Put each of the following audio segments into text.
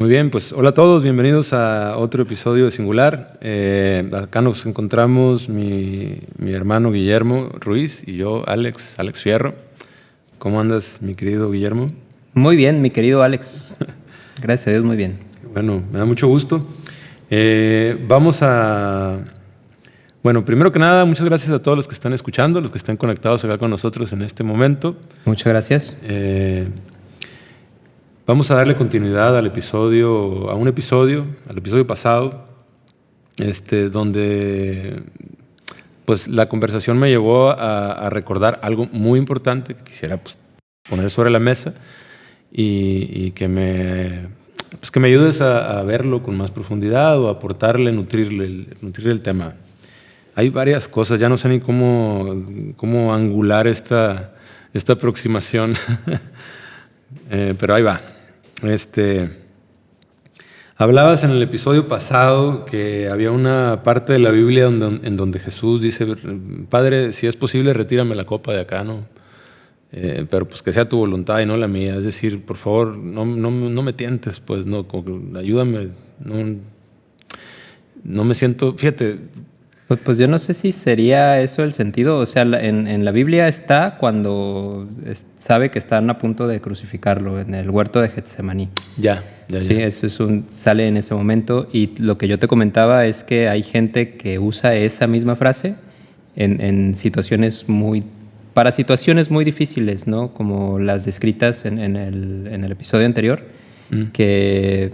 Muy bien, pues hola a todos, bienvenidos a otro episodio de Singular. Acá nos encontramos mi hermano Guillermo Ruiz y yo, Alex Fierro. ¿Cómo andas, mi querido Guillermo? Muy bien, mi querido Alex. Gracias a Dios, muy bien. Bueno, me da mucho gusto. Bueno, primero que nada, muchas gracias a todos los que están escuchando, los que están conectados acá con nosotros en este momento. Muchas gracias. Vamos a darle continuidad al episodio pasado, donde pues la conversación me llevó a recordar algo muy importante que quisiera poner sobre la mesa y que me ayudes a verlo con más profundidad o aportarle, nutrirle el tema. Hay varias cosas, ya no sé ni cómo angular esta aproximación, pero ahí va. Hablabas en el episodio pasado que había una parte de la Biblia en donde Jesús dice: Padre, si es posible, retírame la copa de acá, ¿no? Pero pues que sea tu voluntad y no la mía. Es decir, por favor, no me tientes, pues, no, ayúdame. No me siento, fíjate. Pues yo no sé si sería eso el sentido. O sea, en la Biblia está cuando sabe que están a punto de crucificarlo en el huerto de Getsemaní. Ya. Sí, eso sale en ese momento. Y lo que yo te comentaba es que hay gente que usa esa misma frase para situaciones muy difíciles, ¿no? Como las descritas en el episodio anterior, que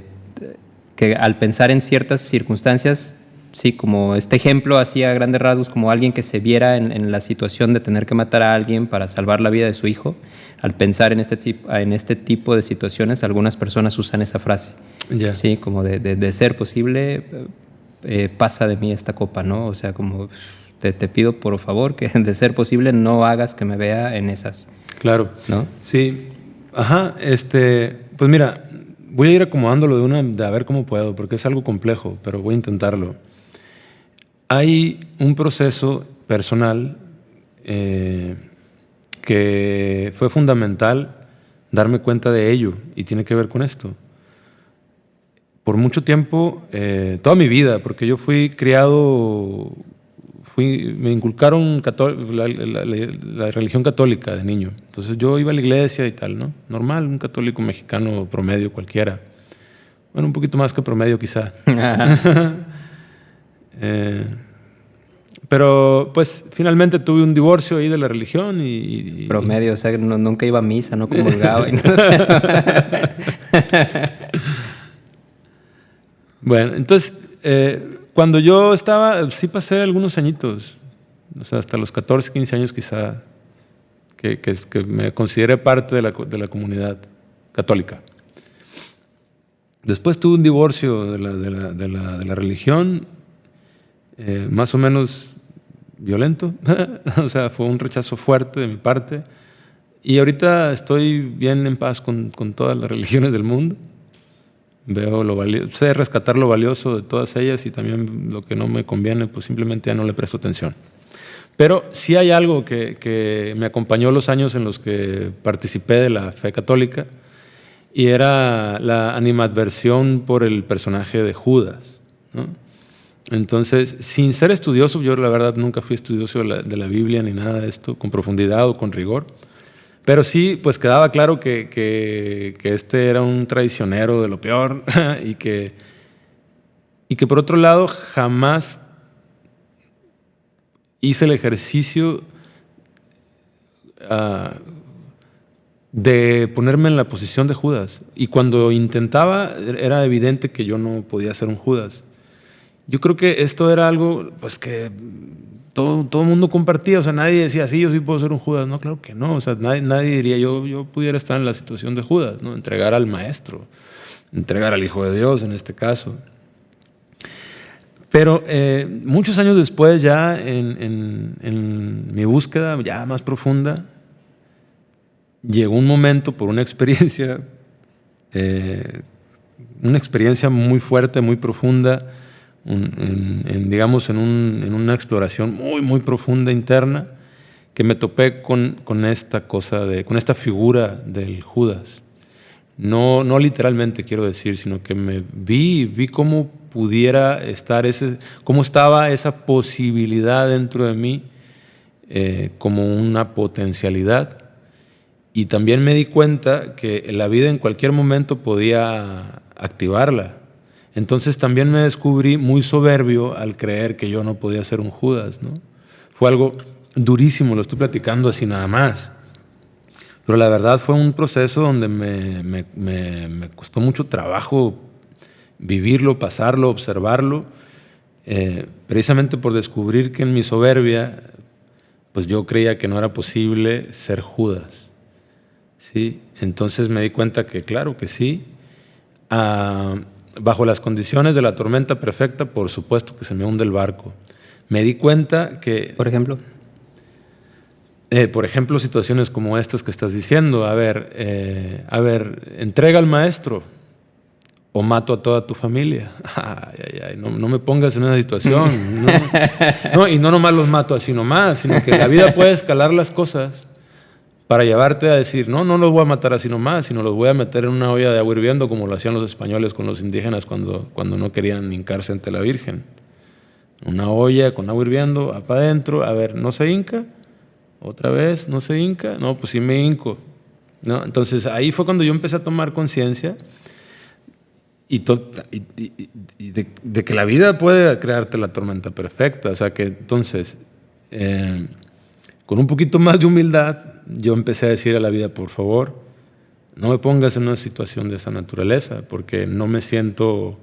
al pensar en ciertas circunstancias, sí, como este ejemplo así a grandes rasgos, como alguien que se viera en la situación de tener que matar a alguien para salvar la vida de su hijo. Al pensar en este tipo de situaciones, algunas personas usan esa frase. Yeah. Sí, como de ser posible, pasa de mí esta copa, ¿no? O sea, como te pido por favor que de ser posible no hagas que me vea en esas. Claro. ¿No? Sí. Ajá. Pues mira, voy a ir acomodándolo de a ver cómo puedo, porque es algo complejo, pero voy a intentarlo. Hay un proceso personal que fue fundamental darme cuenta de ello y tiene que ver con esto. Por mucho tiempo, toda mi vida, porque yo fui criado, me inculcaron la religión católica de niño. Entonces yo iba a la iglesia y tal, ¿no? Normal, un católico mexicano promedio cualquiera. Bueno, un poquito más que promedio quizá. Pero pues finalmente tuve un divorcio ahí de la religión y promedio, o sea, nunca iba a misa, no comulgaba. Bueno, entonces cuando yo estaba, sí pasé algunos añitos, o sea, hasta los 14, 15 años quizá, que me consideré parte de la comunidad católica. Después tuve un divorcio de la religión, más o menos violento. O sea, fue un rechazo fuerte de mi parte. Y ahorita estoy bien en paz con todas las religiones del mundo. Veo sé rescatar lo valioso de todas ellas y también lo que no me conviene, pues simplemente ya no le presto atención. Pero sí hay algo que me acompañó los años en los que participé de la fe católica, y era la animadversión por el personaje de Judas, ¿no? Entonces, sin ser estudioso, yo la verdad nunca fui estudioso de la Biblia ni nada de esto, con profundidad o con rigor, pero sí, pues quedaba claro que este era un traicionero de lo peor y que por otro lado jamás hice el ejercicio de ponerme en la posición de Judas. Y cuando intentaba, era evidente que yo no podía ser un Judas. Yo creo que esto era algo pues que todo el mundo compartía. O sea, nadie decía, sí, yo sí puedo ser un Judas. No, claro que no. O sea, nadie diría, yo pudiera estar en la situación de Judas, ¿no? Entregar al maestro, entregar al Hijo de Dios en este caso. Pero muchos años después, ya en mi búsqueda ya más profunda, llegó un momento por una experiencia muy fuerte, muy profunda, digamos en una exploración muy, muy profunda interna, que me topé con esta figura del Judas. No literalmente quiero decir, sino que me vi cómo pudiera estar cómo estaba esa posibilidad dentro de mí como una potencialidad. Y también me di cuenta que la vida en cualquier momento podía activarla. Entonces también me descubrí muy soberbio al creer que yo no podía ser un Judas, ¿no? Fue algo durísimo, lo estoy platicando así nada más. Pero la verdad fue un proceso donde me costó mucho trabajo vivirlo, pasarlo, observarlo, precisamente por descubrir que en mi soberbia, pues yo creía que no era posible ser Judas, ¿sí? Entonces me di cuenta que claro que sí. Bajo las condiciones de la tormenta perfecta, por supuesto que se me hunde el barco. Me di cuenta que... Por ejemplo, situaciones como estas que estás diciendo. A ver, entrega al maestro o mato a toda tu familia. No me pongas en esa situación. No, y no nomás los mato así nomás, sino que la vida puede escalar las cosas para llevarte a decir, no los voy a matar así nomás, sino los voy a meter en una olla de agua hirviendo como lo hacían los españoles con los indígenas cuando no querían hincarse ante la Virgen. Una olla con agua hirviendo, para adentro, a ver, ¿no se hinca? ¿Otra vez? ¿No se hinca? No, pues sí me hinco, ¿no? Entonces ahí fue cuando yo empecé a tomar conciencia y de que la vida puede crearte la tormenta perfecta. O sea que entonces, con un poquito más de humildad, yo empecé a decir a la vida, por favor, no me pongas en una situación de esa naturaleza, porque no me siento...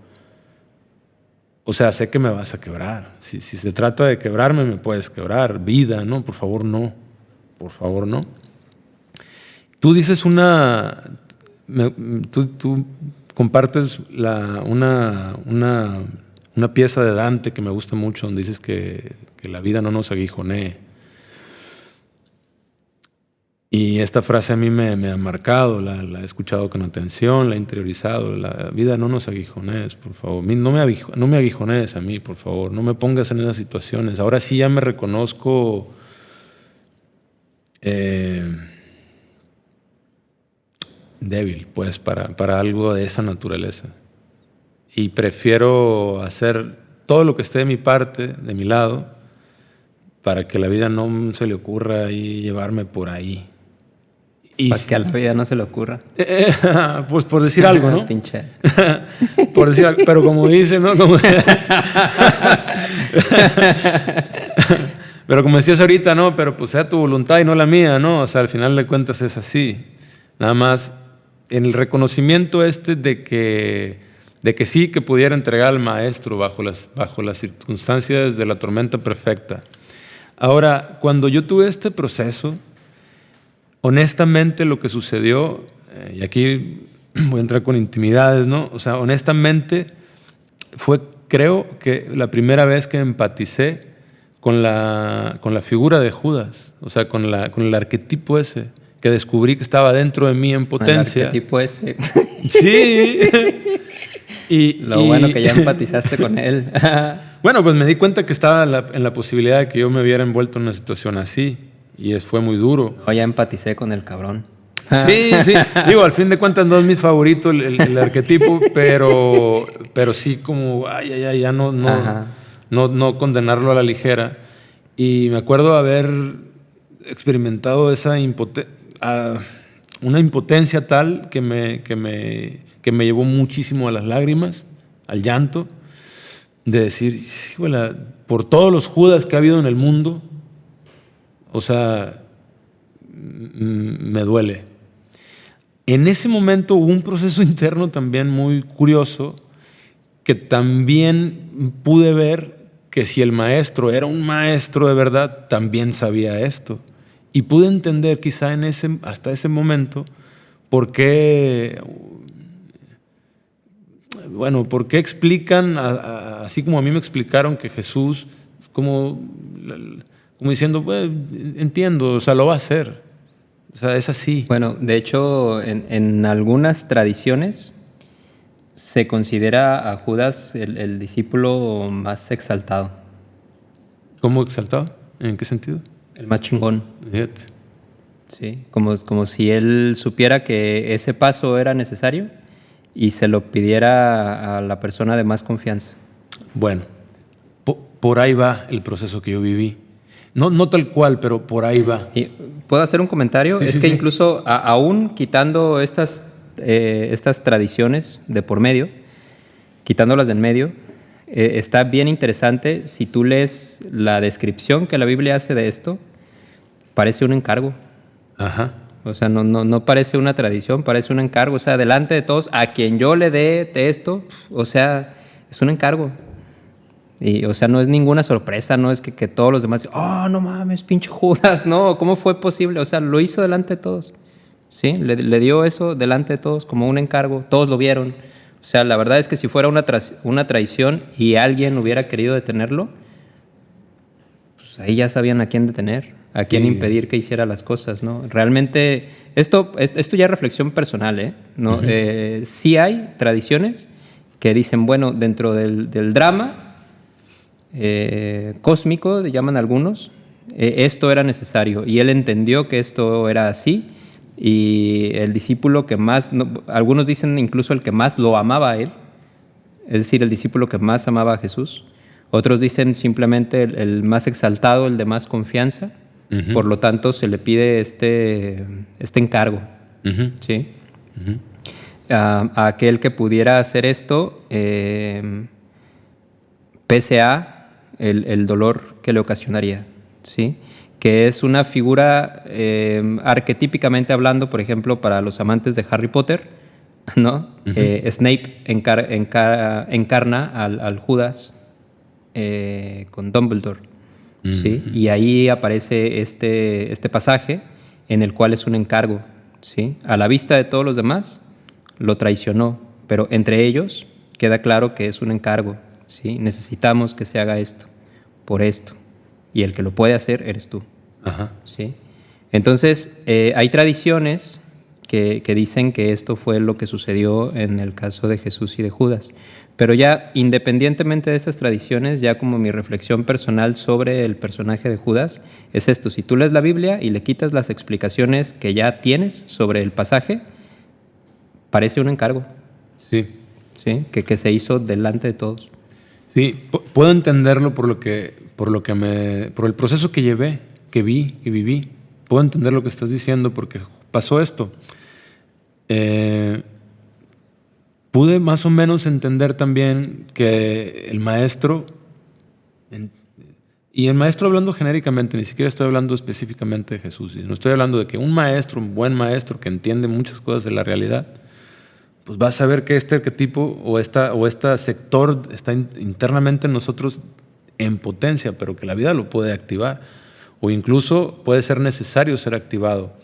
O sea, sé que me vas a quebrar. Si se trata de quebrarme, me puedes quebrar. Vida, no, por favor, no. Por favor, no. Tú dices tú compartes una pieza de Dante que me gusta mucho, donde dices que la vida no nos aguijonee. Y esta frase a mí me ha marcado, la he escuchado con atención, la he interiorizado. La vida no nos aguijonees, por favor. No me aguijonees a mí, por favor. No me pongas en esas situaciones. Ahora sí ya me reconozco débil, pues, para algo de esa naturaleza. Y prefiero hacer todo lo que esté de mi parte, de mi lado, para que la vida no se le ocurra ahí llevarme por ahí. Para que a la vida no se le ocurra. Pues por decir algo, ¿no? Pinche. Por decir algo, pero como dice, ¿no? Pero como decías ahorita, ¿no? Pero pues sea tu voluntad y no la mía, ¿no? O sea, al final de cuentas es así. Nada más en el reconocimiento de que sí, que pudiera entregar al maestro bajo las circunstancias de la tormenta perfecta. Ahora, cuando yo tuve este proceso, honestamente lo que sucedió, y aquí voy a entrar con intimidades, ¿no? O sea, honestamente fue, creo que la primera vez que empaticé con la figura de Judas, o sea, con el arquetipo ese, que descubrí que estaba dentro de mí en potencia. El arquetipo ese. Sí. Lo bueno que ya empatizaste con él. Bueno, pues me di cuenta que estaba en la posibilidad de que yo me hubiera envuelto en una situación así. Y fue muy duro. No, ya empaticé con el cabrón. Sí. Digo, al fin de cuentas no es mi favorito el arquetipo, pero sí como, ya no condenarlo a la ligera. Y me acuerdo haber experimentado una impotencia tal que me llevó muchísimo a las lágrimas, al llanto, de decir, híjole, por todos los Judas que ha habido en el mundo, o sea, me duele. En ese momento hubo un proceso interno también muy curioso, que también pude ver que si el maestro era un maestro de verdad, también sabía esto. Y pude entender quizá hasta ese momento por qué explican, así como a mí me explicaron que Jesús, como diciendo, pues, entiendo, o sea, lo va a hacer. O sea, es así. Bueno, de hecho, en algunas tradiciones se considera a Judas el discípulo más exaltado. ¿Cómo exaltado? ¿En qué sentido? El más chingón. Fíjate. Sí, como si él supiera que ese paso era necesario y se lo pidiera a la persona de más confianza. Bueno, por ahí va el proceso que yo viví. No tal cual, pero por ahí va. ¿Y ¿puedo hacer un comentario? Sí, Es sí, que sí. incluso aún quitando estas tradiciones de por medio, quitándolas de en medio, está bien interesante. Si tú lees la descripción que la Biblia hace de esto, parece un encargo. Ajá. O sea, no parece una tradición, parece un encargo. O sea, delante de todos, a quien yo le dé esto, o sea, es un encargo. Y, o sea, no es ninguna sorpresa, no es que todos los demás, oh, no mames, pinche Judas, no, ¿cómo fue posible? O sea, lo hizo delante de todos, ¿sí? Le dio eso delante de todos como un encargo, todos lo vieron. O sea, la verdad es que si fuera una traición y alguien hubiera querido detenerlo, pues ahí ya sabían a quién detener, a quién impedir que hiciera las cosas, ¿no? Realmente, esto ya es reflexión personal, ¿eh? ¿No? Sí hay tradiciones que dicen, bueno, dentro del drama cósmico, llaman algunos, esto era necesario y él entendió que esto era así y el discípulo que más, algunos dicen incluso el que más lo amaba a él, es decir, el discípulo que más amaba a Jesús, otros dicen simplemente el más exaltado, el de más confianza, por lo tanto se le pide este encargo, ¿sí? A aquel que pudiera hacer esto pese a el dolor que le ocasionaría, ¿sí? Que es una figura arquetípicamente hablando, por ejemplo, para los amantes de Harry Potter, ¿no? Snape encarna al Judas con Dumbledore, ¿sí? Y ahí aparece este pasaje en el cual es un encargo, ¿sí? A la vista de todos los demás, lo traicionó, pero entre ellos queda claro que es un encargo, ¿sí? Necesitamos que se haga esto, por esto, y el que lo puede hacer eres tú. Ajá. ¿Sí? Entonces, hay tradiciones que dicen que esto fue lo que sucedió en el caso de Jesús y de Judas. Pero ya, independientemente de estas tradiciones, ya como mi reflexión personal sobre el personaje de Judas, es esto: si tú lees la Biblia y le quitas las explicaciones que ya tienes sobre el pasaje, parece un encargo. Sí. ¿Sí? Que se hizo delante de todos. Sí, puedo entenderlo por el proceso que llevé, que viví. Puedo entender lo que estás diciendo porque pasó esto. Pude más o menos entender también que el maestro, y el maestro hablando genéricamente, ni siquiera estoy hablando específicamente de Jesús, no estoy hablando de que un maestro, un buen maestro que entiende muchas cosas de la realidad, pues va a saber que este arquetipo o este sector está internamente en nosotros en potencia, pero que la vida lo puede activar o incluso puede ser necesario ser activado.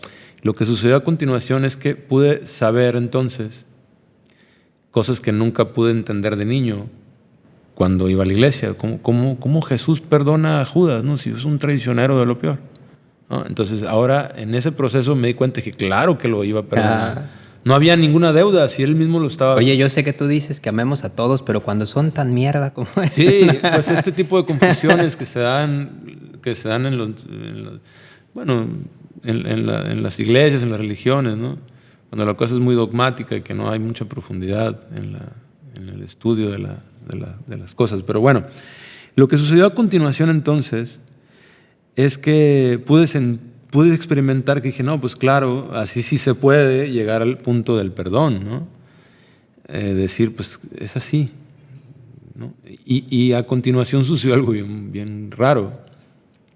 Lo que sucedió a continuación es que pude saber entonces cosas que nunca pude entender de niño cuando iba a la iglesia. ¿Cómo Jesús perdona a Judas, ¿no? Si es un traicionero de lo peor, ¿no? Entonces ahora en ese proceso me di cuenta que claro que lo iba a perdonar. No había ninguna deuda, si él mismo lo estaba... Oye, yo sé que tú dices que amemos a todos, pero cuando son tan mierda como esta. Sí, pues este tipo de confusiones que se dan en las iglesias, en las religiones, ¿no? Cuando la cosa es muy dogmática y que no hay mucha profundidad en el estudio de las cosas. Pero bueno, lo que sucedió a continuación entonces es que pude experimentar que dije, no, pues claro, así sí se puede llegar al punto del perdón, ¿no? Decir, pues es así, ¿no? Y a continuación sucedió algo bien, bien raro.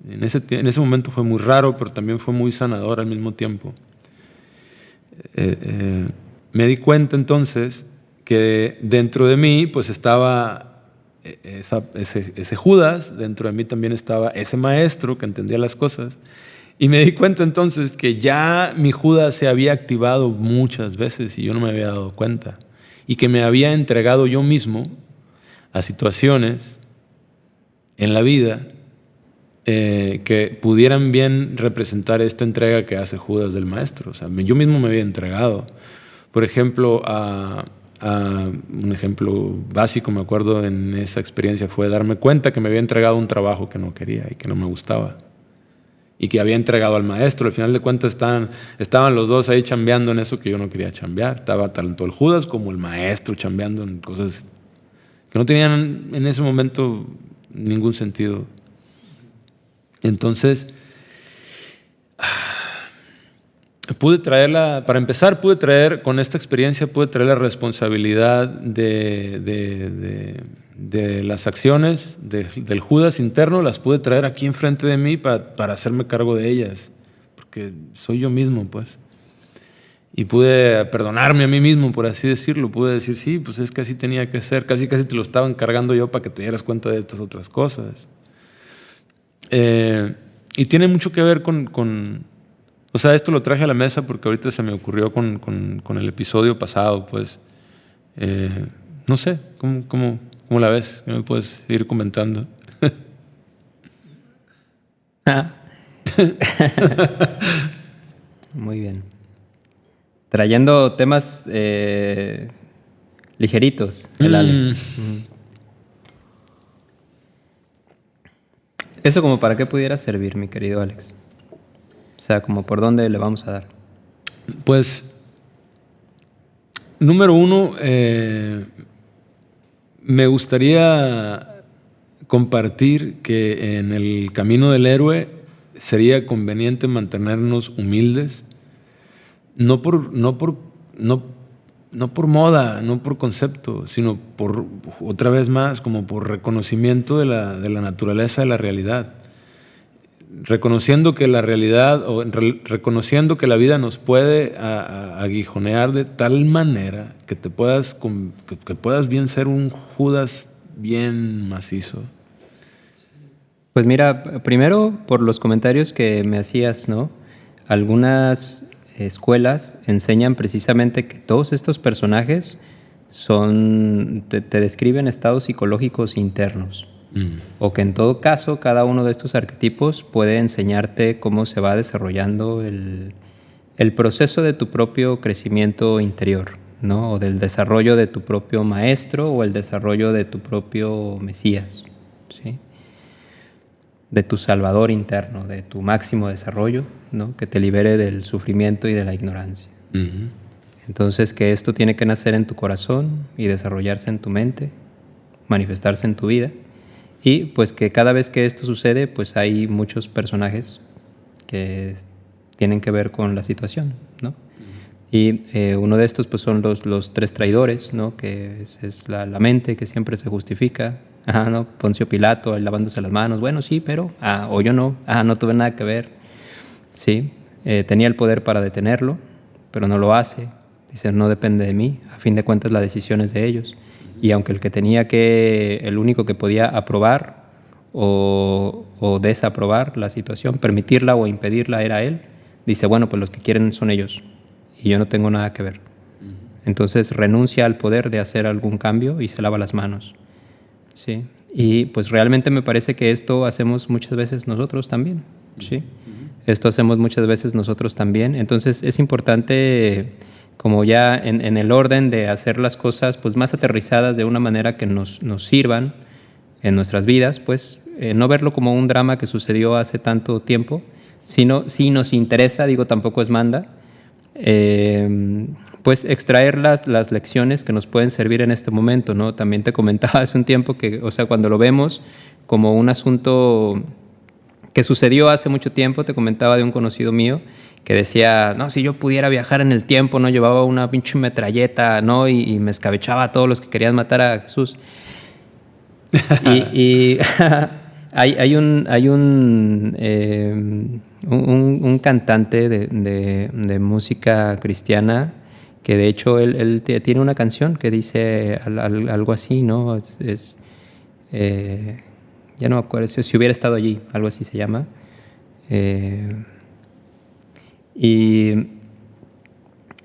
En ese momento fue muy raro, pero también fue muy sanador al mismo tiempo. Me di cuenta entonces que dentro de mí pues estaba ese Judas, dentro de mí también estaba ese maestro que entendía las cosas. Y me di cuenta entonces que ya mi Judas se había activado muchas veces y yo no me había dado cuenta. Y que me había entregado yo mismo a situaciones en la vida que pudieran bien representar esta entrega que hace Judas del maestro. O sea, yo mismo me había entregado. Por ejemplo, un ejemplo básico, me acuerdo en esa experiencia, fue darme cuenta que me había entregado un trabajo que no quería y que no me gustaba. y que había entregado al maestro. Al final de cuentas estaban los dos ahí chambeando en eso que yo no quería chambear. Estaba tanto el Judas como el maestro chambeando en cosas que no tenían en ese momento ningún sentido. Entonces, para empezar, con esta experiencia pude traer la responsabilidad de las acciones del Judas interno, las pude traer aquí enfrente de mí para hacerme cargo de ellas, porque soy yo mismo, pues. Y pude perdonarme a mí mismo, por así decirlo. Pude decir, sí, pues es que así tenía que ser. Casi te lo estaba encargando yo para que te dieras cuenta de estas otras cosas. Y tiene mucho que ver con... O sea, esto lo traje a la mesa porque ahorita se me ocurrió con el episodio pasado, pues. No sé, ¿cómo la ves? ¿Qué me puedes ir comentando? Muy bien. Trayendo temas ligeritos, el Alex. ¿Eso como para qué pudiera servir, mi querido Alex? O sea, como por dónde le vamos a dar. Pues, número uno, me gustaría compartir que en el camino del héroe sería conveniente mantenernos humildes, no por moda, no por concepto, sino por, otra vez más, como por reconocimiento de la naturaleza de la realidad. Reconociendo que la realidad, reconociendo que la vida nos puede aguijonear de tal manera que puedas bien ser un Judas bien macizo. Pues mira, primero por los comentarios que me hacías, ¿no? Algunas escuelas enseñan precisamente que todos estos personajes te describen estados psicológicos internos. O que en todo caso cada uno de estos arquetipos puede enseñarte cómo se va desarrollando el proceso de tu propio crecimiento interior, ¿no? O del desarrollo de tu propio maestro o el desarrollo de tu propio Mesías, ¿sí? De tu salvador interno, de tu máximo desarrollo, ¿no? Que te libere del sufrimiento y de la ignorancia. Entonces, que esto tiene que nacer en tu corazón y desarrollarse en tu mente, manifestarse en tu vida. Y pues que cada vez que esto sucede, pues hay muchos personajes que tienen que ver con la situación, ¿no? Y uno de estos pues son los tres traidores, ¿no? Que es la mente que siempre se justifica. ¿No? Poncio Pilato lavándose las manos, bueno, sí, pero, o yo no, no tuve nada que ver. Sí, tenía el poder para detenerlo, pero no lo hace. Dice, no depende de mí, a fin de cuentas la decisión es de ellos. Y aunque el único que podía aprobar o desaprobar la situación, permitirla o impedirla era él, dice, bueno, pues los que quieren son ellos y yo no tengo nada que ver. Entonces renuncia al poder de hacer algún cambio y se lava las manos. Sí, y pues realmente me parece que esto hacemos muchas veces nosotros también. Sí, esto hacemos muchas veces nosotros también. Entonces es importante, como ya en el orden de hacer las cosas pues más aterrizadas de una manera que nos sirvan en nuestras vidas, pues no verlo como un drama que sucedió hace tanto tiempo, sino si nos interesa, digo, tampoco es manda, pues extraer las lecciones que nos pueden servir en este momento, ¿no? También te comentaba hace un tiempo que, o sea, cuando lo vemos como un asunto que sucedió hace mucho tiempo, te comentaba de un conocido mío que decía, no, si yo pudiera viajar en el tiempo, no llevaba una pinche metralleta, ¿no? Y me escabechaba a todos los que querían matar a Jesús. y hay un cantante de música cristiana que de hecho él tiene una canción que dice algo así, ¿no? Ya no me acuerdo, si hubiera estado allí, algo así se llama. Y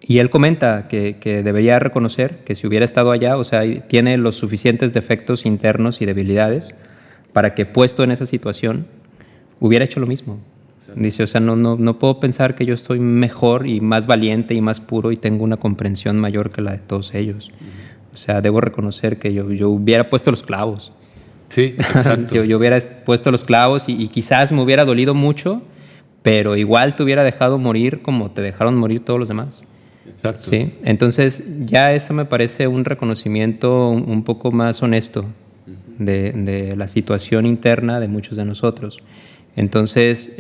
él comenta que debería reconocer que si hubiera estado allá, o sea, tiene los suficientes defectos internos y debilidades para que, puesto en esa situación, hubiera hecho lo mismo. Dice, o sea, no puedo pensar que yo estoy mejor y más valiente y más puro y tengo una comprensión mayor que la de todos ellos. O sea, debo reconocer que yo hubiera puesto los clavos. Sí, exacto. Si yo hubiera puesto los clavos y quizás me hubiera dolido mucho, pero igual te hubiera dejado morir como te dejaron morir todos los demás. Exacto. ¿Sí? Entonces, ya eso me parece un reconocimiento un poco más honesto de la situación interna de muchos de nosotros. Entonces,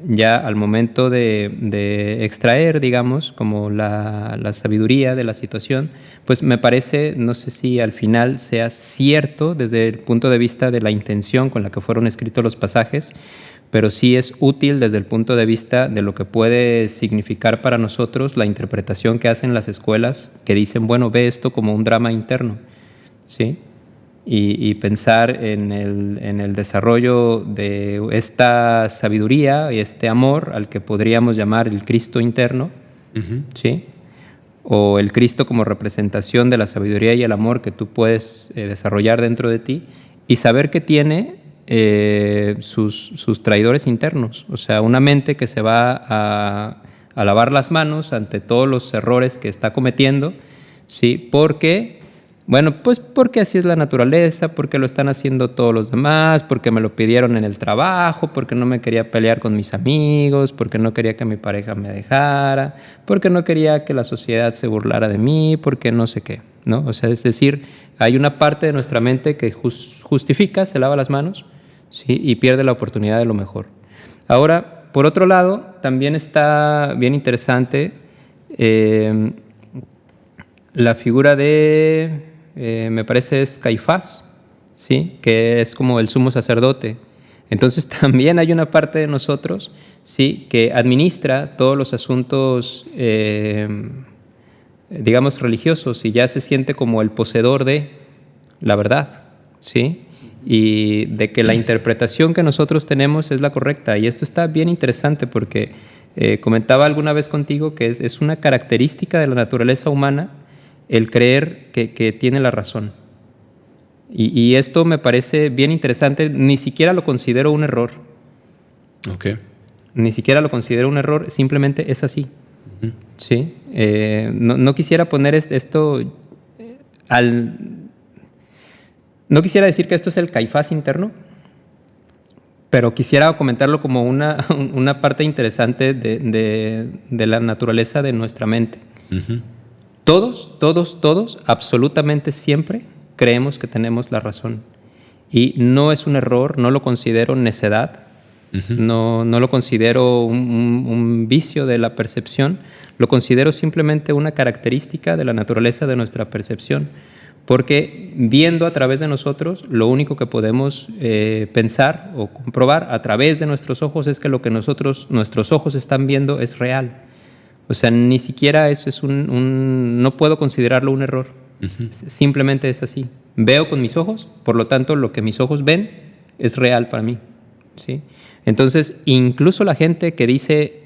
ya al momento de extraer, digamos, como la sabiduría de la situación, pues me parece, no sé si al final sea cierto desde el punto de vista de la intención con la que fueron escritos los pasajes, pero sí es útil desde el punto de vista de lo que puede significar para nosotros la interpretación que hacen las escuelas, que dicen, bueno, ve esto como un drama interno, ¿sí? Y pensar en el desarrollo de esta sabiduría y este amor al que podríamos llamar el Cristo interno, ¿sí? O el Cristo como representación de la sabiduría y el amor que tú puedes desarrollar dentro de ti, y saber que tiene sus traidores internos, o sea, una mente que se va a lavar las manos ante todos los errores que está cometiendo, ¿sí? Bueno, pues porque así es la naturaleza, porque lo están haciendo todos los demás, porque me lo pidieron en el trabajo, porque no me quería pelear con mis amigos, porque no quería que mi pareja me dejara, porque no quería que la sociedad se burlara de mí, porque no sé qué, ¿no? O sea, es decir, hay una parte de nuestra mente que justifica, se lava las manos, ¿sí? Y pierde la oportunidad de lo mejor. Ahora, por otro lado, también está bien interesante la figura de... me parece es Caifás, ¿sí? Que es como el sumo sacerdote. Entonces también hay una parte de nosotros, ¿sí? Que administra todos los asuntos, digamos, religiosos, y ya se siente como el poseedor de la verdad, ¿sí? Y de que la interpretación que nosotros tenemos es la correcta. Y esto está bien interesante porque comentaba alguna vez contigo que es una característica de la naturaleza humana el creer que tiene la razón. Y esto me parece bien interesante. Ni siquiera lo considero un error. Okay. Ni siquiera lo considero un error, simplemente es así. ¿Sí? No quisiera poner esto no quisiera decir que esto es el Caifás interno, pero quisiera comentarlo como una parte interesante de la naturaleza de nuestra mente. Todos, absolutamente siempre creemos que tenemos la razón. Y no es un error, no lo considero necedad, no lo considero un vicio de la percepción, lo considero simplemente una característica de la naturaleza de nuestra percepción. Porque viendo a través de nosotros, lo único que podemos pensar o comprobar a través de nuestros ojos es que lo que nuestros ojos están viendo es real. O sea, ni siquiera eso es no puedo considerarlo un error. Simplemente es así. Veo con mis ojos, por lo tanto, lo que mis ojos ven es real para mí, ¿sí? Entonces, incluso la gente que dice,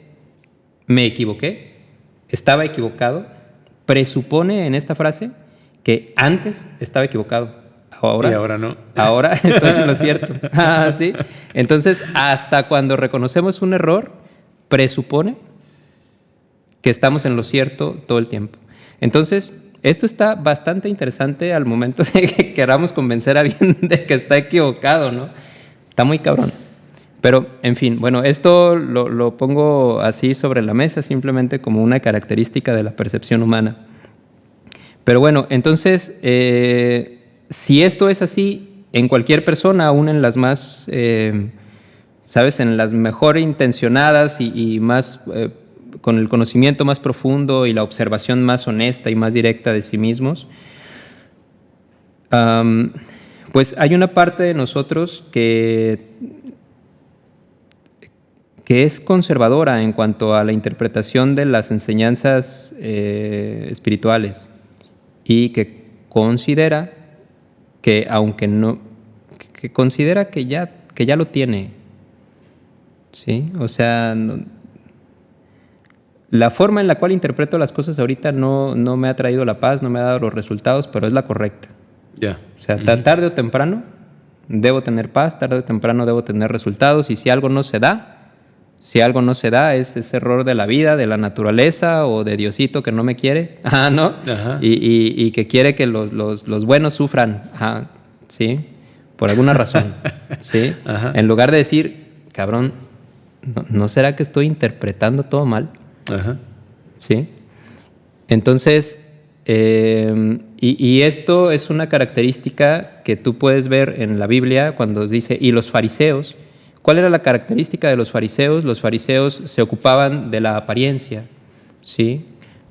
me equivoqué, estaba equivocado, presupone en esta frase que antes estaba equivocado. Y ahora no. Ahora estoy en lo cierto. ¿Sí? Entonces, hasta cuando reconocemos un error, presupone que estamos en lo cierto todo el tiempo. Entonces, esto está bastante interesante al momento de que queramos convencer a alguien de que está equivocado, ¿no? Está muy cabrón. Pero, en fin, bueno, esto lo pongo así sobre la mesa simplemente como una característica de la percepción humana. Pero bueno, entonces, si esto es así en cualquier persona, aún en las más, ¿sabes? En las mejor intencionadas y más... con el conocimiento más profundo y la observación más honesta y más directa de sí mismos, pues hay una parte de nosotros que es conservadora en cuanto a la interpretación de las enseñanzas espirituales y que considera que, aunque no, que considera que ya lo tiene, ¿sí? O sea, la forma en la cual interpreto las cosas ahorita no me ha traído la paz, no me ha dado los resultados, pero es la correcta. Ya. O sea, tarde o temprano debo tener paz, tarde o temprano debo tener resultados, y si algo no se da, es ese error de la vida, de la naturaleza o de Diosito que no me quiere, ¿no? Y que quiere que los buenos sufran, ¿sí? Por alguna razón, ¿sí? En lugar de decir, cabrón, ¿no será que estoy interpretando todo mal? Ajá. ¿Sí? Entonces, y esto es una característica que tú puedes ver en la Biblia cuando dice, y los fariseos. ¿Cuál era la característica de los fariseos? Los fariseos se ocupaban de la apariencia, ¿sí?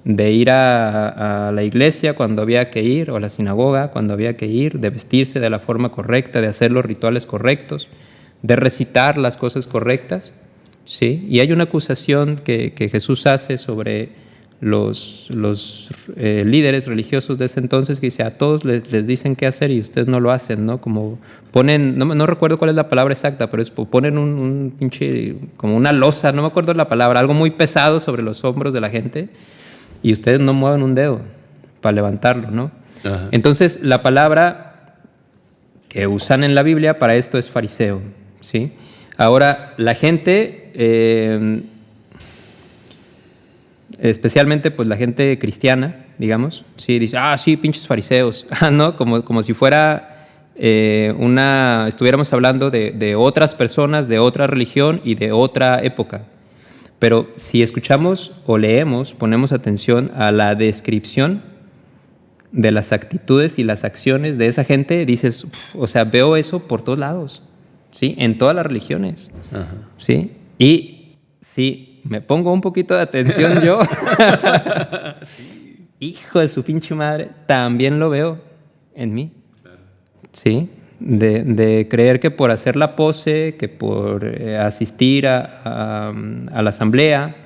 De ir a la iglesia cuando había que ir, o a la sinagoga cuando había que ir, de vestirse de la forma correcta, de hacer los rituales correctos, de recitar las cosas correctas, ¿sí? Y hay una acusación que Jesús hace sobre los líderes religiosos de ese entonces, que dice, a todos les dicen qué hacer y ustedes no lo hacen, ¿no? Como ponen, no recuerdo cuál es la palabra exacta, pero ponen un pinche, como una losa, no me acuerdo la palabra, algo muy pesado sobre los hombros de la gente y ustedes no mueven un dedo para levantarlo, ¿no? Ajá. Entonces, la palabra que usan en la Biblia para esto es fariseo, ¿sí? Ahora, la gente, especialmente pues la gente cristiana, digamos, sí, dice, sí, pinches fariseos, ¿no? Como si fuera estuviéramos hablando de otras personas, de otra religión y de otra época. Pero si escuchamos o leemos, ponemos atención a la descripción de las actitudes y las acciones de esa gente, dices, o sea, veo eso por todos lados, ¿sí? En todas las religiones, ajá, ¿sí? Y sí, me pongo un poquito de atención yo, sí. Hijo de su pinche madre, también lo veo en mí, claro. ¿Sí? De creer que por hacer la pose, que por asistir a la asamblea,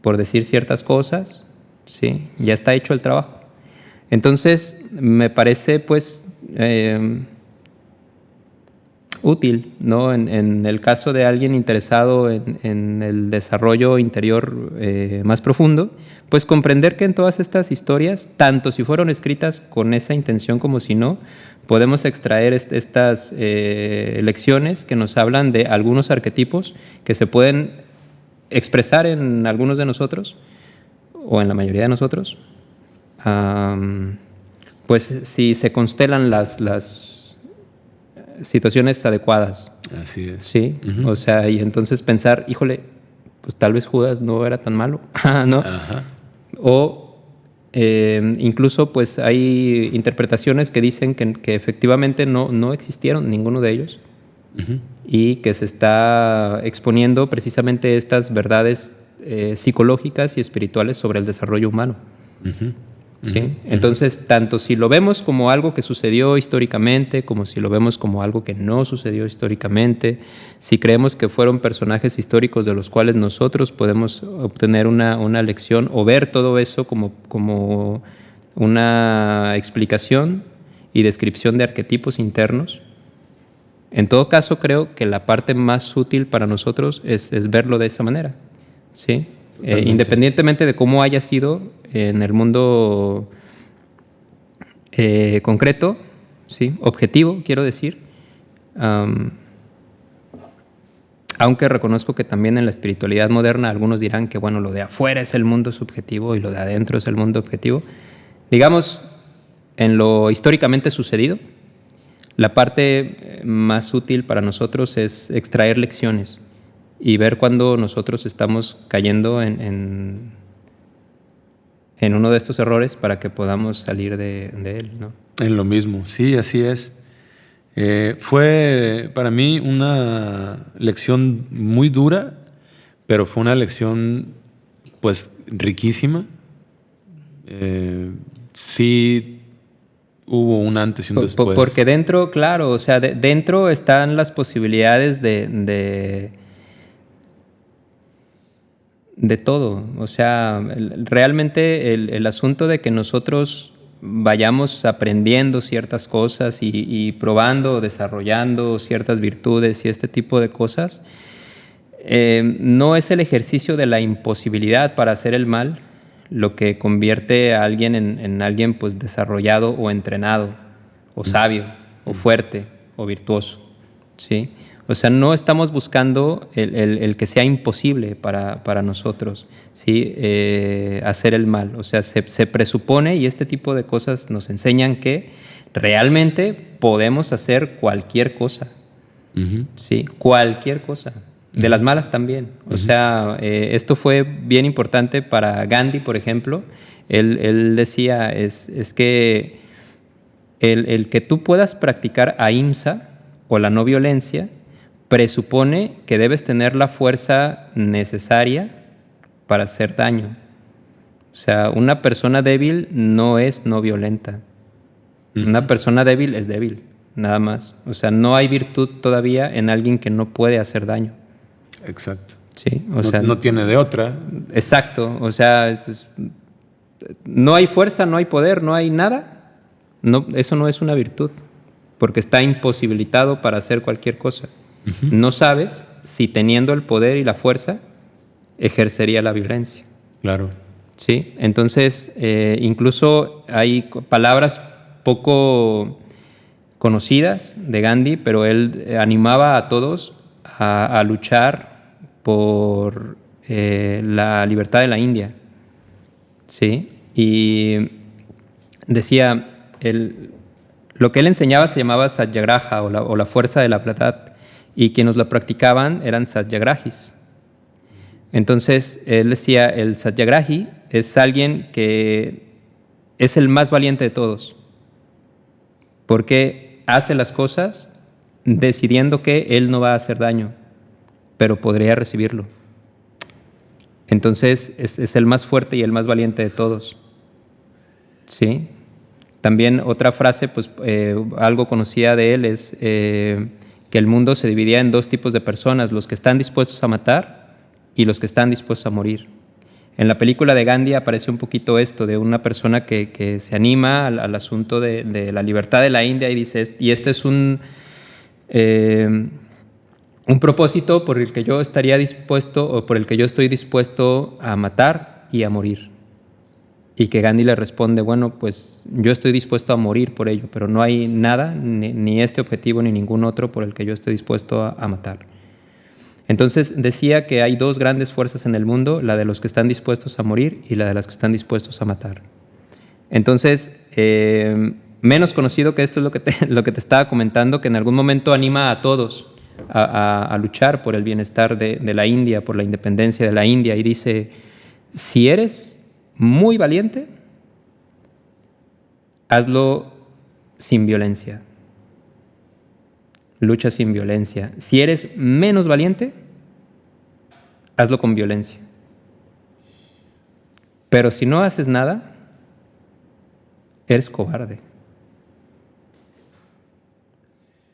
por decir ciertas cosas, ¿sí? Ya está hecho el trabajo. Entonces, me parece, pues, útil, ¿no? En el caso de alguien interesado en el desarrollo interior más profundo, pues comprender que en todas estas historias, tanto si fueron escritas con esa intención como si no, podemos extraer estas lecciones que nos hablan de algunos arquetipos que se pueden expresar en algunos de nosotros, o en la mayoría de nosotros, pues si se constelan las situaciones adecuadas. Así es. Sí, uh-huh. O sea, y entonces pensar, híjole, pues tal vez Judas no era tan malo, ¿no? Ajá. O incluso pues hay interpretaciones que dicen que efectivamente no existieron ninguno de ellos, uh-huh, y que se está exponiendo precisamente estas verdades psicológicas y espirituales sobre el desarrollo humano. Uh-huh. ¿Sí? Uh-huh. Entonces, tanto si lo vemos como algo que sucedió históricamente, como si lo vemos como algo que no sucedió históricamente, si creemos que fueron personajes históricos de los cuales nosotros podemos obtener una lección o ver todo eso como una explicación y descripción de arquetipos internos, en todo caso creo que la parte más útil para nosotros es verlo de esa manera, ¿sí? Independientemente de cómo haya sido en el mundo concreto, ¿sí? Objetivo, quiero decir, aunque reconozco que también en la espiritualidad moderna algunos dirán que bueno, lo de afuera es el mundo subjetivo y lo de adentro es el mundo objetivo. Digamos, en lo históricamente sucedido, la parte más útil para nosotros es extraer lecciones y ver cuando nosotros estamos cayendo en uno de estos errores para que podamos salir de él, ¿no? En lo mismo, sí, así es. Fue para mí una lección muy dura, pero fue una lección pues riquísima. Sí hubo un antes y un después. Porque dentro, claro, o sea, dentro están las posibilidades de todo. O sea, realmente el asunto de que nosotros vayamos aprendiendo ciertas cosas y probando, desarrollando ciertas virtudes y este tipo de cosas, no es el ejercicio de la imposibilidad para hacer el mal lo que convierte a alguien en alguien pues desarrollado o entrenado, o sabio, o fuerte, o virtuoso, ¿sí? O sea, no estamos buscando el que sea imposible para nosotros, ¿sí? Hacer el mal. O sea, se presupone, y este tipo de cosas nos enseñan que realmente podemos hacer cualquier cosa, uh-huh, ¿sí? Cualquier cosa. de las malas también. O sea, esto fue bien importante para Gandhi, por ejemplo. Él decía, es que el que tú puedas practicar ahimsa o la no violencia presupone que debes tener la fuerza necesaria para hacer daño. O sea, una persona débil no es no violenta. Una persona débil es débil, nada más. O sea, no hay virtud todavía en alguien que no puede hacer daño. Exacto. Sí, No tiene de otra. Exacto. O sea, no hay fuerza, no hay poder, no hay nada. No, eso no es una virtud, porque está imposibilitado para hacer cualquier cosa. No sabes si teniendo el poder y la fuerza ejercería la violencia. Claro. Sí, entonces incluso hay palabras poco conocidas de Gandhi, pero él animaba a todos a luchar por la libertad de la India. Sí, y decía, lo que él enseñaba se llamaba satyagraha o la fuerza de la verdad, y quienes lo practicaban eran satyagrahis. Entonces él decía, el satyagrahi es alguien que es el más valiente de todos, porque hace las cosas decidiendo que él no va a hacer daño, pero podría recibirlo. Entonces es el más fuerte y el más valiente de todos. ¿Sí? También otra frase, pues algo conocida de él es que el mundo se dividía en dos tipos de personas, los que están dispuestos a matar y los que están dispuestos a morir. En la película de Gandhi aparece un poquito esto, de una persona que se anima al asunto de la libertad de la India y dice, y este es un propósito por el que yo estaría dispuesto, o por el que yo estoy dispuesto a matar y a morir. Y que Gandhi le responde, bueno, pues yo estoy dispuesto a morir por ello, pero no hay nada, ni este objetivo, ni ningún otro por el que yo estoy dispuesto a matar. Entonces decía que hay dos grandes fuerzas en el mundo, la de los que están dispuestos a morir y la de los que están dispuestos a matar. Entonces, menos conocido que esto es lo que te estaba comentando, que en algún momento anima a todos a luchar por el bienestar de la India, por la independencia de la India, y dice, si eres muy valiente, hazlo sin violencia. Lucha sin violencia. Si eres menos valiente, hazlo con violencia. Pero si no haces nada, eres cobarde.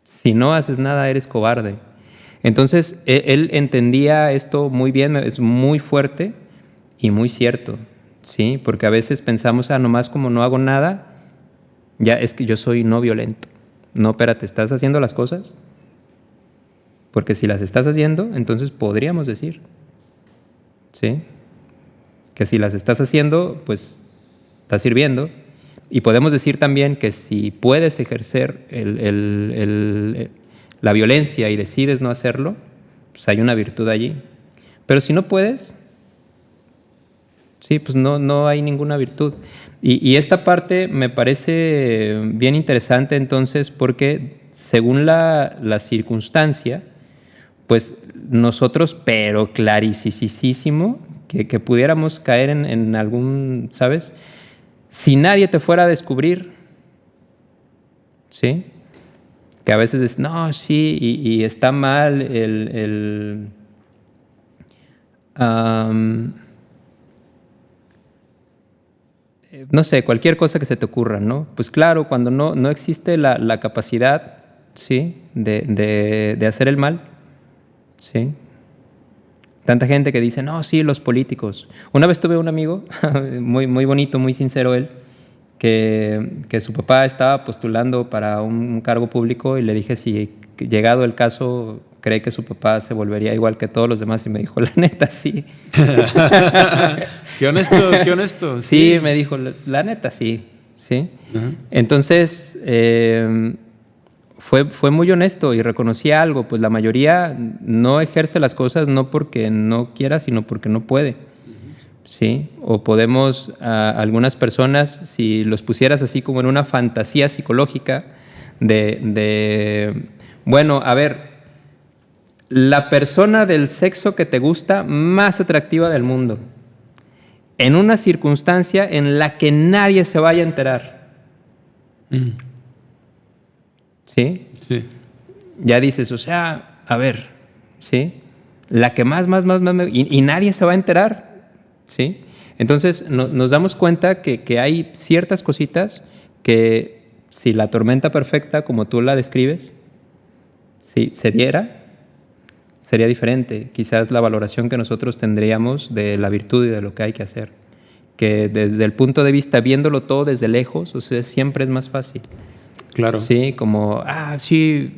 Si no haces nada, eres cobarde. Entonces, él entendía esto muy bien, es muy fuerte y muy cierto, ¿sí? Porque a veces pensamos, nomás como no hago nada, ya es que yo soy no violento. No, espérate, ¿estás haciendo las cosas? Porque si las estás haciendo, entonces podríamos decir, ¿sí? Que si las estás haciendo, pues estás sirviendo. Y podemos decir también que si puedes ejercer la violencia y decides no hacerlo, pues hay una virtud allí. Pero si no puedes, sí, pues no hay ninguna virtud. Y esta parte me parece bien interesante entonces porque según la circunstancia, pues nosotros, pero clarísimo, que pudiéramos caer en algún, ¿sabes? Si nadie te fuera a descubrir, ¿sí? Que a veces es, no, sí, y está mal no sé, cualquier cosa que se te ocurra, ¿no? Pues claro, cuando no existe la capacidad, ¿sí? de hacer el mal, ¿sí? Tanta gente que dice, no, sí, los políticos. Una vez tuve un amigo, muy, muy bonito, muy sincero él, que su papá estaba postulando para un cargo público y le dije si llegado el caso cree que su papá se volvería igual que todos los demás y me dijo, la neta, sí. Qué honesto. Sí, me dijo, la neta, sí. ¿Sí? Uh-huh. Entonces, fue muy honesto y reconocía algo, pues la mayoría no ejerce las cosas no porque no quiera, sino porque no puede. ¿Sí? O podemos, algunas personas, si los pusieras así como en una fantasía psicológica bueno, a ver, la persona del sexo que te gusta más atractiva del mundo, en una circunstancia en la que nadie se vaya a enterar. ¿Sí? Sí. Ya dices, o sea, a ver, ¿sí? La que más y nadie se va a enterar, ¿sí? Entonces nos damos cuenta que hay ciertas cositas que si la tormenta perfecta, como tú la describes, si se diera, sería diferente. Quizás la valoración que nosotros tendríamos de la virtud y de lo que hay que hacer. Que desde el punto de vista, viéndolo todo desde lejos, o sea, siempre es más fácil. Claro. Sí, como, sí,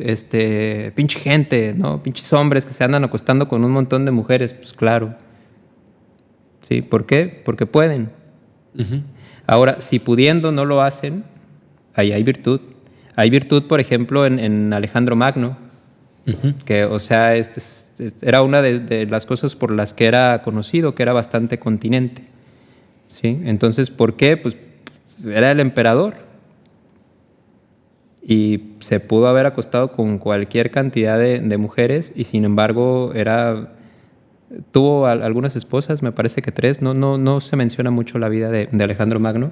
pinche gente, ¿no? Pinches hombres que se andan acostando con un montón de mujeres. Pues claro. ¿Sí? ¿Por qué? Porque pueden. Uh-huh. Ahora, si pudiendo no lo hacen, ahí hay virtud. Hay virtud, por ejemplo, en Alejandro Magno, uh-huh. Que, o sea, era una de las cosas por las que era conocido, que era bastante continente. ¿Sí? Entonces, ¿por qué? Pues era el emperador. Y se pudo haber acostado con cualquier cantidad de mujeres y sin embargo tuvo algunas esposas, me parece que 3, no se menciona mucho la vida de Alejandro Magno,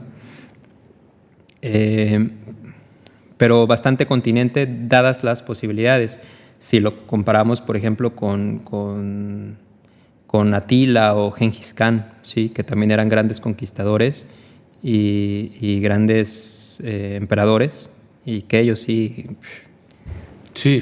pero bastante continente dadas las posibilidades. Si lo comparamos, por ejemplo, con Atila o Gengis Khan, ¿sí? Que también eran grandes conquistadores y grandes emperadores, y que ellos sí se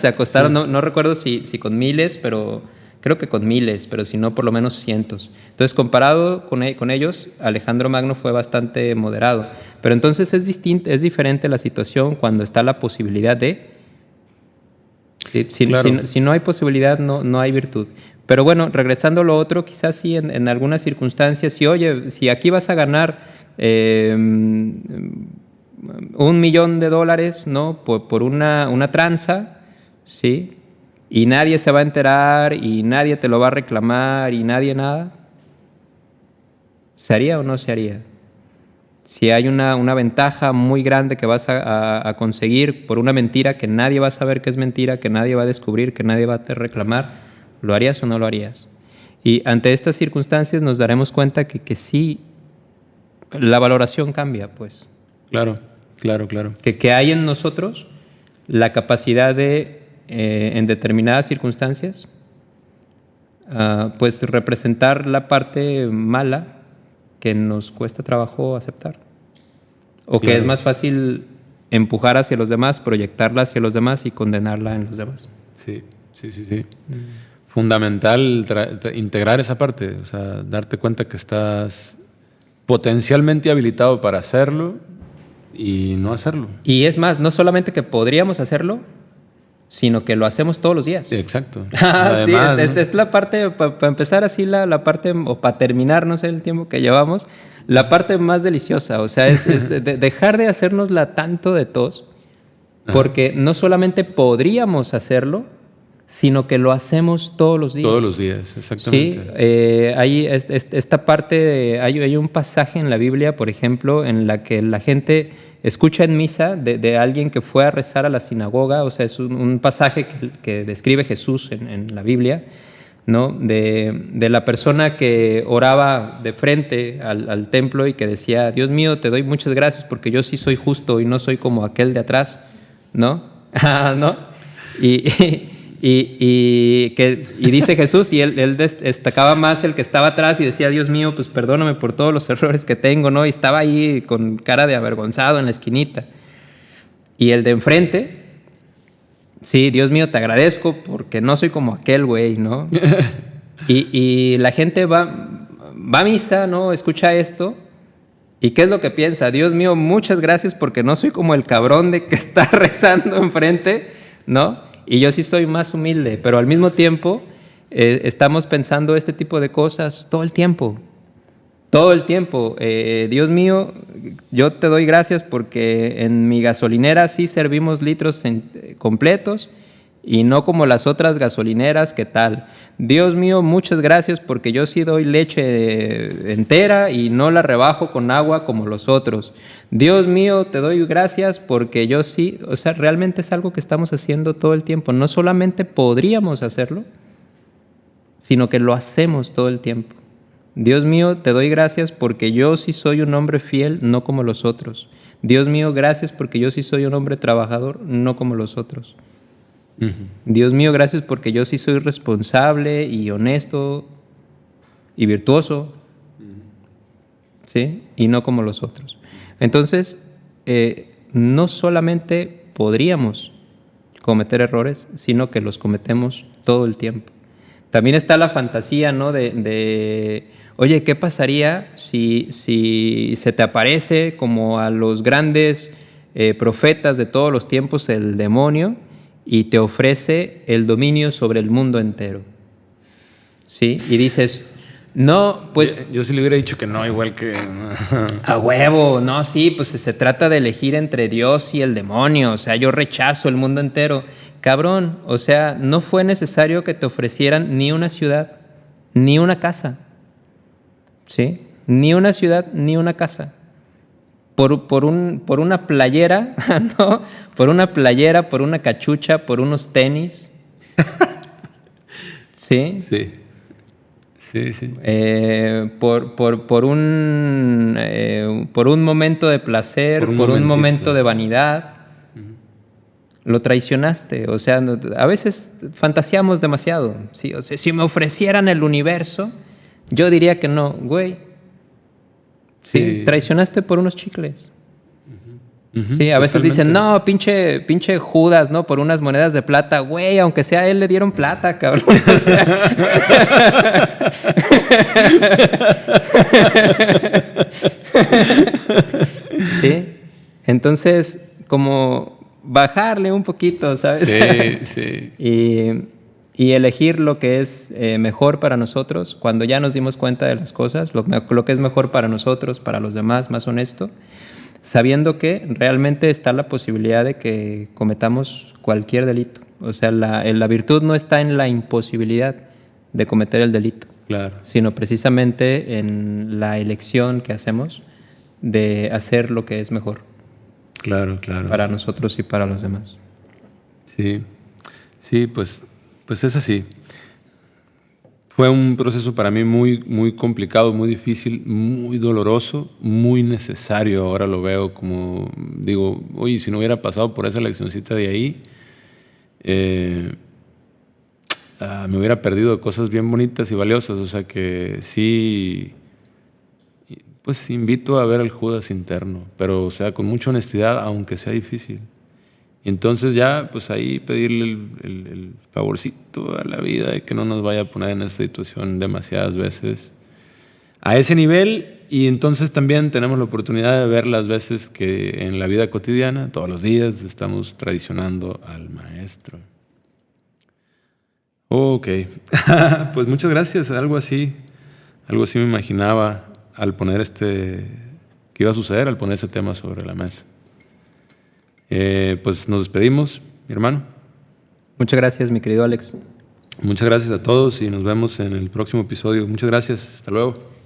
acostaron, sí. No recuerdo si con miles, pero creo que con miles, pero si no por lo menos cientos. Entonces, comparado con ellos, Alejandro Magno fue bastante moderado. Pero entonces es diferente la situación cuando está la posibilidad de... Claro. Si no hay posibilidad, no hay virtud. Pero bueno, regresando a lo otro, quizás sí en algunas circunstancias, si aquí vas a ganar... $1,000,000, ¿no? Por una tranza, ¿sí? Y nadie se va a enterar y nadie te lo va a reclamar y nadie nada. ¿Se haría o no se haría? Si hay una ventaja muy grande que vas a conseguir por una mentira que nadie va a saber que es mentira, que nadie va a descubrir, que nadie va a te reclamar, ¿lo harías o no lo harías? Y ante estas circunstancias nos daremos cuenta que sí, la valoración cambia, pues. Claro. Que hay en nosotros la capacidad de, en determinadas circunstancias, pues representar la parte mala que nos cuesta trabajo aceptar. O que es más fácil empujar hacia los demás, proyectarla hacia los demás y condenarla en los demás. Sí. Fundamental integrar esa parte, o sea, darte cuenta que estás potencialmente habilitado para hacerlo y no hacerlo. Y es más, no solamente que podríamos hacerlo, sino que lo hacemos todos los días. Exacto. Además, sí, es la parte, para empezar así, la parte, o para terminar, no sé el tiempo que llevamos, la parte más deliciosa, o sea, es dejar de hacérnosla tanto de tos, porque no solamente podríamos hacerlo, sino que lo hacemos todos los días. Todos los días, exactamente. Sí, hay esta parte, hay un pasaje en la Biblia, por ejemplo, en la que la gente escucha en misa de alguien que fue a rezar a la sinagoga, o sea, es un pasaje que describe Jesús en la Biblia, ¿no? De la persona que oraba de frente al templo y que decía, Dios mío, te doy muchas gracias porque yo sí soy justo y no soy como aquel de atrás, ¿no? ¿No? Y dice Jesús, y él destacaba más el que estaba atrás y decía, Dios mío, pues perdóname por todos los errores que tengo, ¿no? Y estaba ahí con cara de avergonzado en la esquinita. Y el de enfrente, sí, Dios mío, te agradezco porque no soy como aquel güey, ¿no? y la gente va a misa, ¿no? Escucha esto. ¿Y qué es lo que piensa? Dios mío, muchas gracias porque no soy como el cabrón de que está rezando enfrente, ¿no? Y yo sí soy más humilde, pero al mismo tiempo estamos pensando este tipo de cosas todo el tiempo. Todo el tiempo. Dios mío, yo te doy gracias porque en mi gasolinera sí servimos litros completos y no como las otras gasolineras, ¿qué tal? Dios mío, muchas gracias porque yo sí doy leche entera y no la rebajo con agua como los otros. Dios mío, te doy gracias porque yo sí, o sea, realmente es algo que estamos haciendo todo el tiempo. No solamente podríamos hacerlo, sino que lo hacemos todo el tiempo. Dios mío, te doy gracias porque yo sí soy un hombre fiel, no como los otros. Dios mío, gracias porque yo sí soy un hombre trabajador, no como los otros. Uh-huh. Dios mío, gracias porque yo sí soy responsable y honesto y virtuoso, ¿sí? Y no como los otros. Entonces, no solamente podríamos cometer errores, sino que los cometemos todo el tiempo. También está la fantasía, ¿no? Oye, ¿qué pasaría si se te aparece como a los grandes profetas de todos los tiempos el demonio y te ofrece el dominio sobre el mundo entero? ¿Sí? Y dices, no, pues... Yo sí le hubiera dicho que no, igual que... A huevo, no, sí, pues se trata de elegir entre Dios y el demonio, o sea, yo rechazo el mundo entero. Cabrón, o sea, no fue necesario que te ofrecieran ni una ciudad, ni una casa. ¿Sí? Ni una ciudad, ni una casa. Por una playera, ¿no? Por una playera, por una cachucha, por unos tenis. ¿Sí? Sí. Sí, sí. Por un momento de placer, por un momento de vanidad. Lo traicionaste. O sea, a veces fantaseamos demasiado. ¿Sí? O sea, si me ofrecieran el universo, yo diría que no, güey. Sí, traicionaste por unos chicles. Uh-huh, sí, a veces dicen, no, pinche Judas, ¿no? Por unas monedas de plata. Güey, aunque sea a él le dieron plata, cabrón. O sea. Sí. Entonces, como bajarle un poquito, ¿sabes? Sí, sí. Y elegir lo que es mejor para nosotros, cuando ya nos dimos cuenta de las cosas, lo que es mejor para nosotros, para los demás, más honesto, sabiendo que realmente está la posibilidad de que cometamos cualquier delito. O sea, la virtud no está en la imposibilidad de cometer el delito, claro, sino precisamente en la elección que hacemos de hacer lo que es mejor. Claro, claro. Para nosotros y para los demás. Sí, sí, pues es así. Fue un proceso para mí muy, muy complicado, muy difícil, muy doloroso, muy necesario. Ahora lo veo como, digo, oye, si no hubiera pasado por esa leccioncita de ahí, me hubiera perdido cosas bien bonitas y valiosas. O sea que sí, pues invito a ver al Judas interno, pero o sea, con mucha honestidad, aunque sea difícil. Y entonces ya, pues ahí pedirle el favorcito a la vida de que no nos vaya a poner en esta situación demasiadas veces a ese nivel. Y entonces también tenemos la oportunidad de ver las veces que en la vida cotidiana, todos los días, estamos traicionando al Maestro. Ok, pues muchas gracias. Algo así me imaginaba al poner que iba a suceder al poner ese tema sobre la mesa. Pues nos despedimos, mi hermano. Muchas gracias, mi querido Alex. Muchas gracias a todos y nos vemos en el próximo episodio. Muchas gracias. Hasta luego.